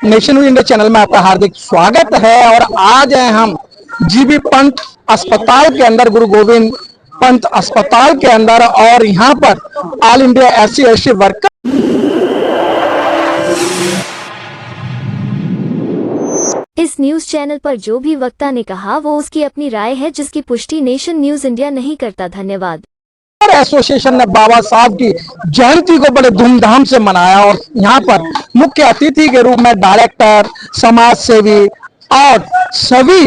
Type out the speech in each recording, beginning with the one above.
Nation India channel में आपका हार्दिक स्वागत है। और आज हैं हम जीबी पंत अस्पताल के अंदर, गुरु गोविंद पंत अस्पताल के अंदर, और यहाँ पर ऑल इंडिया SC/ST वर्कर इस न्यूज चैनल पर जो भी वक्ता ने कहा वो उसकी अपनी राय है, जिसकी पुष्टि नेशन न्यूज इंडिया नहीं करता। धन्यवाद। एसोसिएशन ने बाबा साहब की जयंती को बड़े धूमधाम से मनाया और यहाँ पर मुख्य अतिथि के रूप में डायरेक्टर, समाज सेवी और सभी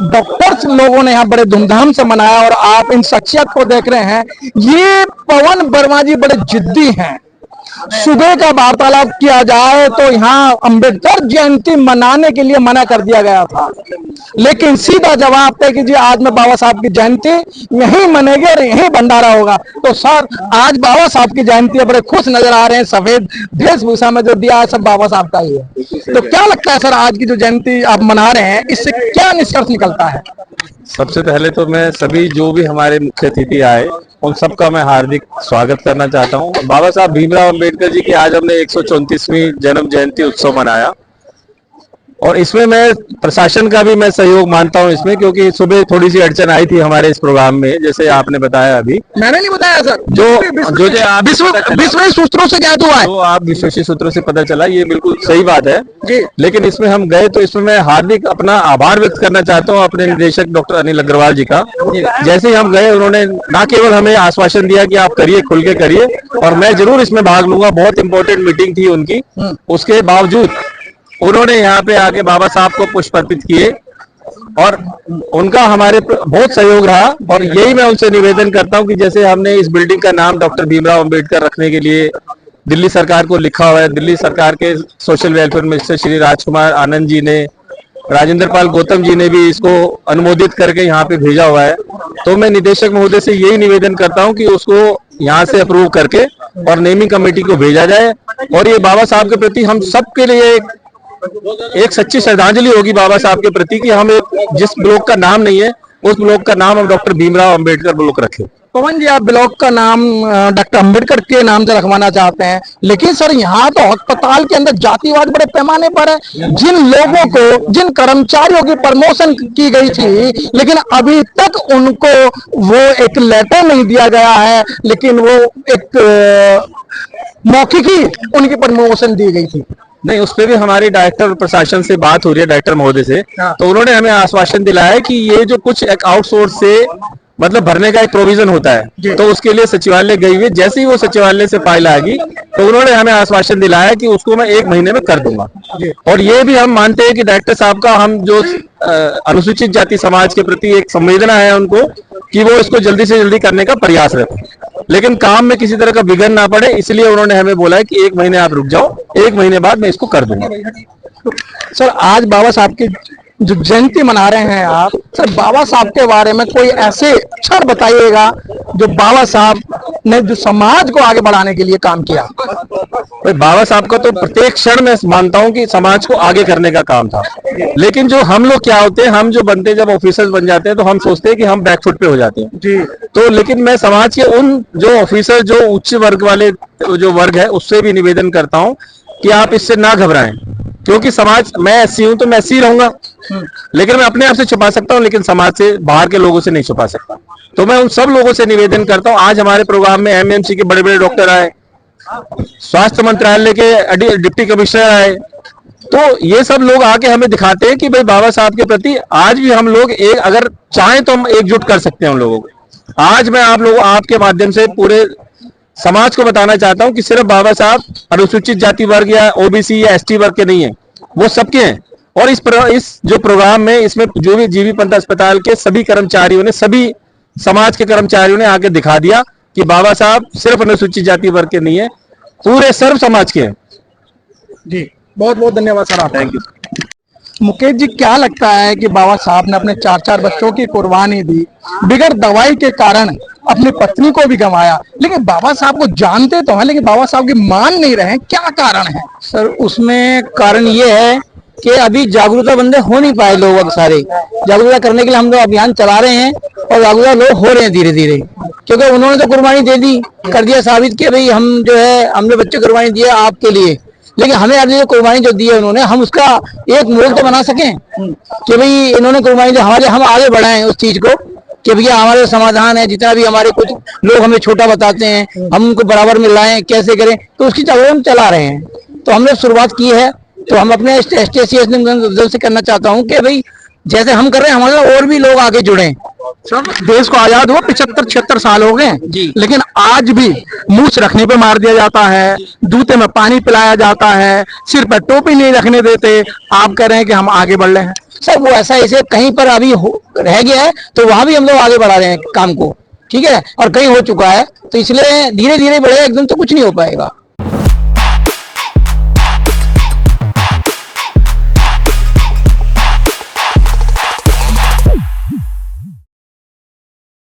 डॉक्टर्स लोगों ने यहाँ बड़े धूमधाम से मनाया। और आप इन शख्सियत को देख रहे हैं, ये पवन वर्मा जी बड़े जिद्दी हैं। सुबह का वार्तालाप किया जाए तो यहाँ अंबेडकर जयंती मनाने के लिए मना कर दिया गया था, लेकिन सीधा जवाब था कि जी आज में बाबा साहब की जयंती यहीं मनेगी और यहीं भंडारा होगा। तो सर, आज बाबा साहब की जयंती है, बड़े खुश नजर आ रहे हैं। सफेद वेशभूषा में जो दिया है सब बाबा साहब का ही है। तो क्या लगता है सर, आज की जो जयंती आप मना रहे हैं, इससे क्या निष्कर्ष निकलता है? सबसे पहले तो मैं सभी जो भी हमारे मुख्य अतिथि आए उन सबका मैं हार्दिक स्वागत करना चाहता हूं। बाबा साहब भीमराव अंबेडकर जी की आज हमने 134वीं जन्म जयंती उत्सव मनाया और इसमें मैं प्रशासन का भी मैं सहयोग मानता हूं इसमें, क्योंकि सुबह थोड़ी सी अड़चन आई थी हमारे इस प्रोग्राम में, जैसे आपने बताया। अभी मैंने नहीं बताया सर, जो विश्व सूत्रों से ज्ञात हुआ है, तो आप विश्वसनीय सूत्रों से पता चला, ये बिल्कुल सही बात है जी। लेकिन इसमें हम गए तो इसमें मैं हार्दिक अपना आभार व्यक्त करना चाहता हूं अपने निदेशक डॉक्टर अनिल अग्रवाल जी का। जैसे ही हम गए उन्होंने न केवल हमें आश्वासन दिया कि आप करिए, खुल के करिए और मैं जरूर इसमें भाग लूंगा, बहुत इंपॉर्टेंट मीटिंग थी उनकी, उसके बावजूद उन्होंने यहाँ पे आके बाबा साहब को पुष्प अर्पित किए और उनका हमारे बहुत सहयोग रहा। और यही मैं उनसे निवेदन करता हूं कि जैसे हमने इस बिल्डिंग का नाम डॉक्टर भीमराव अंबेडकर रखने के लिए दिल्ली सरकार को लिखा हुआ है, दिल्ली सरकार के social welfare minister Shri Rajkumar Anand ji ने, राजेंद्र पाल गौतम जी ने भी इसको अनुमोदित करके यहाँ पे भेजा हुआ है। तो मैं निदेशक महोदय से यही निवेदन करता हूँ कि उसको यहाँ से अप्रूव करके और नेमिंग कमेटी को भेजा जाए और ये बाबा साहब के प्रति हम सबके लिए एक सच्ची श्रद्धांजलि होगी बाबा साहब के प्रति कि हम जिस ब्लॉक का नाम नहीं है उस ब्लॉक का नाम हम डॉक्टर भीमराव अंबेडकर ब्लॉक रखें। पवन जी, आप ब्लॉक का नाम डॉक्टर अंबेडकर के नाम से रखवाना चाहते हैं, लेकिन सर यहाँ तो अस्पताल के अंदर जातिवाद बड़े पैमाने पर है। जिन लोगों को, जिन कर्मचारियों की प्रमोशन की गई थी, लेकिन अभी तक उनको वो एक लेटर नहीं दिया गया है, लेकिन वो एक मौखिक ही उनकी प्रमोशन दी गई थी। नहीं, उस पर भी हमारी डायरेक्टर प्रशासन से बात हो रही है, डायरेक्टर महोदय से, तो उन्होंने हमें आश्वासन दिलाया है कि ये जो कुछ एक आउटसोर्स से मतलब भरने का एक प्रोविजन होता है तो उसके लिए सचिवालय गई हुई, जैसे ही वो सचिवालय से फाइल आएगी तो उन्होंने हमें आश्वासन दिलाया कि उसको मैं 1 महीने में कर दूंगा। और ये भी हम मानते हैं कि डायरेक्टर साहब का हम जो अनुसूचित जाति समाज के प्रति एक संवेदना है उनको कि वो इसको जल्दी से जल्दी करने का प्रयास रखें, लेकिन काम में किसी तरह का विघ्न ना पड़े, इसलिए उन्होंने हमें बोला है कि 1 महीने आप रुक जाओ, 1 महीने बाद मैं इसको कर दूंगा। सर, आज बाबा साहब की जो जयंती मना रहे हैं आप, सर बाबा साहब के बारे में कोई ऐसे क्षण बताइएगा जो बाबा साहब ने जो समाज को आगे बढ़ाने के लिए काम किया। बाबा साहब का तो प्रत्येक क्षण में मानता हूं कि समाज को आगे करने का काम था, लेकिन जो हम लोग क्या होते हैं, हम जो बनते जब ऑफिसर्स बन जाते हैं तो हम सोचते हैं कि हम बैकफुट पे हो जाते हैं जी। तो लेकिन मैं समाज के उन जो ऑफिसर, जो उच्च वर्ग वाले जो वर्ग है, उससे भी निवेदन करता हूं कि आप इससे ना घबराएं, क्योंकि समाज, मैं SC हूं तो मैं SC रहूंगा, लेकिन मैं अपने आप से छुपा सकता हूं, लेकिन समाज से, बाहर के लोगों से नहीं छुपा सकता। तो मैं उन सब लोगों से निवेदन करता हूं। आज हमारे प्रोग्राम में MMC के बड़े बड़े डॉक्टर आए, स्वास्थ्य मंत्रालय के डिप्टी कमिश्नर आए, तो ये सब लोग आके हमें दिखाते हैं कि भाई बाबा साहब के प्रति आज भी हम लोग एक, अगर चाहें तो हम एकजुट कर सकते हैं उन लोगों को। आज मैं आप लोगों, आपके माध्यम से पूरे समाज को बताना चाहता हूं कि सिर्फ बाबा साहब अनुसूचित जाति वर्ग या OBC या ST वर्ग के नहीं है, वो सबके हैं। और इस जो प्रोग्राम में, इसमें जो भी जीबी पंत अस्पताल के सभी कर्मचारियों ने, सभी समाज के कर्मचारियों ने आके दिखा दिया कि बाबा साहब सिर्फ अनुसूचित जाति वर्ग के नहीं है, पूरे सर्व समाज के हैं। जी, बहुत बहुत धन्यवाद सर आप। Thank you. मुकेश जी, क्या लगता है कि बाबा साहब ने अपने 4 बच्चों की कुर्बानी दी, बिगड़ दवाई के कारण अपनी पत्नी को भी गंवाया, लेकिन बाबा साहब को जानते तो हैं, लेकिन बाबा साहब की मान नहीं रहे, क्या कारण है? सर, उसमें कारण ये है कि अभी जागरूकता बंदे हो नहीं पाए लोग सारे। जागरूकता करने के लिए हम लोग अभियान चला रहे हैं और जागरूकता लोग हो रहे हैं धीरे धीरे, क्योंकि उन्होंने तो कुर्बानी दे दी, कर दिया साबित कि भाई हम जो है, हमने बच्चे कुर्बानी दिया आपके लिए, लेकिन हमें अपनी कुर्बानी जो दी है उन्होंने, हम उसका एक मोल तो बना सकें कि भाई इन्होंने कुर्बानी दी हमारे, हम आगे बढ़ाएं उस चीज को कि भैया हमारे समाधान है। जितना भी हमारे कुछ लोग हमें छोटा बताते हैं, हम उनको बराबर में लाएं, कैसे करें, तो उसकी चाल हम चला रहे हैं। तो हमने शुरुआत की है, तो हम अपने ST से करना चाहता हूँ कि भाई जैसे हम कर रहे हैं हमारे और भी लोग आगे जुड़े। सर, देश को आजाद हुआ 75-76 साल हो गए जी। लेकिन आज भी मूछ रखने पे मार दिया जाता है, जूते में पानी पिलाया जाता है, सिर पर टोपी नहीं रखने देते। आप कह रहे हैं कि हम आगे बढ़ रहे हैं। सर वो ऐसा ऐसे कहीं पर अभी रह गया है तो वहां भी हम लोग आगे बढ़ा रहे हैं काम को, ठीक है, और कहीं हो चुका है, तो इसलिए धीरे धीरे बढ़े, एकदम तो कुछ नहीं हो पाएगा।